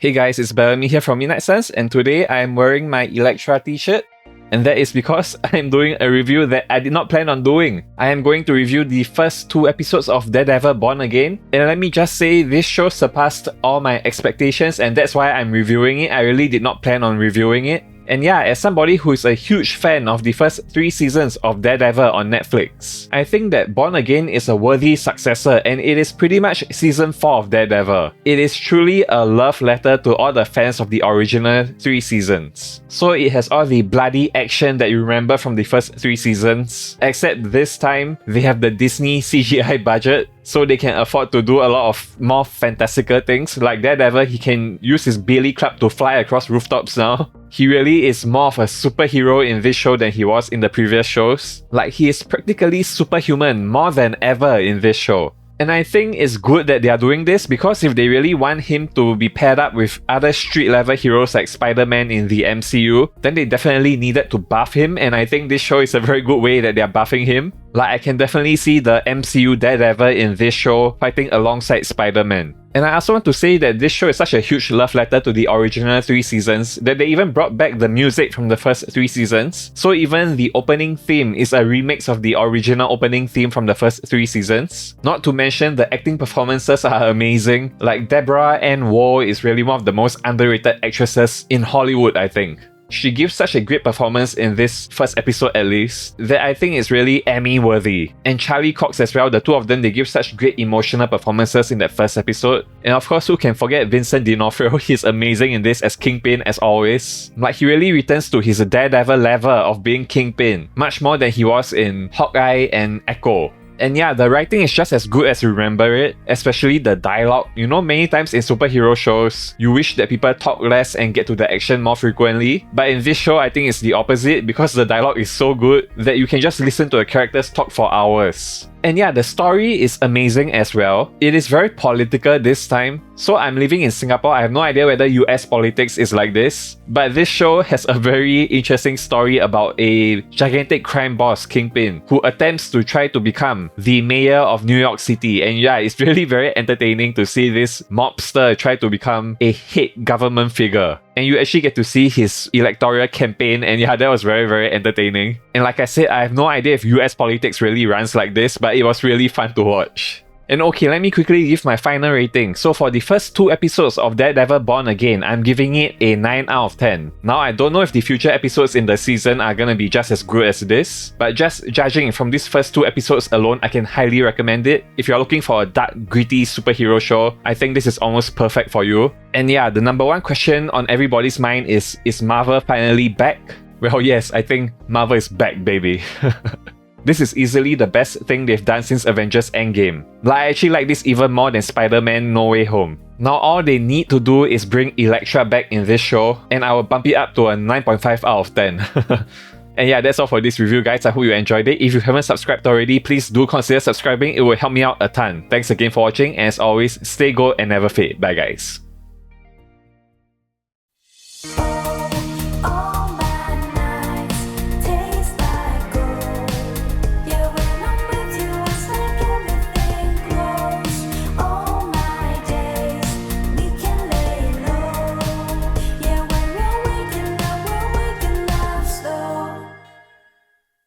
Hey guys, it's Bellamy here from Midnight Suns, and today I am wearing my Electra t-shirt. And that is because I am doing a review that I did not plan on doing. I am going to review the first 2 episodes of Daredevil Born Again. And let me just say, this show surpassed all my expectations, and that's why I'm reviewing it. I really did not plan on reviewing it. And yeah, as somebody who is a huge fan of the first 3 seasons of Daredevil on Netflix, I think that Born Again is a worthy successor, and it is pretty much season 4 of Daredevil. It is truly a love letter to all the fans of the original 3 seasons. So it has all the bloody action that you remember from the first 3 seasons, except this time they have the Disney CGI budget, so they can afford to do a lot of more fantastical things. Like Daredevil, he can use his billy club to fly across rooftops now. He really is more of a superhero in this show than he was in the previous shows. Like, he is practically superhuman more than ever in this show. And I think it's good that they are doing this, because if they really want him to be paired up with other street-level heroes like Spider-Man in the MCU, then they definitely needed to buff him, and I think this show is a very good way that they are buffing him. Like, I can definitely see the MCU Daredevil in this show fighting alongside Spider-Man. And I also want to say that this show is such a huge love letter to the original 3 seasons that they even brought back the music from the first 3 seasons. So even the opening theme is a remix of the original opening theme from the first 3 seasons. Not to mention, the acting performances are amazing. Like, Deborah Ann Woll is really one of the most underrated actresses in Hollywood, I think. She gives such a great performance in this first episode at least, that I think is really Emmy worthy. And Charlie Cox as well, the two of them, they give such great emotional performances in that first episode. And of course, who can forget Vincent D'Onofrio? He's amazing in this as Kingpin as always. Like, he really returns to his Daredevil level of being Kingpin, much more than he was in Hawkeye and Echo. And yeah, the writing is just as good as you remember it, especially the dialogue. You know, many times in superhero shows, you wish that people talk less and get to the action more frequently. But in this show, I think it's the opposite, because the dialogue is so good that you can just listen to the characters talk for hours. And yeah, the story is amazing as well. It is very political this time. So I'm living in Singapore, I have no idea whether US politics is like this. But this show has a very interesting story about a gigantic crime boss, Kingpin, who attempts to try to become the mayor of New York City. And yeah, it's really very entertaining to see this mobster try to become a head government figure. And you actually get to see his electoral campaign, and yeah, that was very, very entertaining. And like I said, I have no idea if US politics really runs like this, but it was really fun to watch. And okay, let me quickly give my final rating. So for the first 2 episodes of Daredevil Born Again, I'm giving it a 9 out of 10. Now, I don't know if the future episodes in the season are gonna be just as good as this, but just judging from these first 2 episodes alone, I can highly recommend it. If you're looking for a dark, gritty superhero show, I think this is almost perfect for you. And yeah, the number 1 question on everybody's mind is Marvel finally back? Well, yes, I think Marvel is back, baby. This is easily the best thing they've done since Avengers Endgame. Like, I actually like this even more than Spider-Man No Way Home. Now all they need to do is bring Electra back in this show, and I will bump it up to a 9.5 out of 10. And yeah, that's all for this review, guys. I hope you enjoyed it. If you haven't subscribed already, please do consider subscribing. It will help me out a ton. Thanks again for watching, and as always, stay gold and never fade. Bye guys.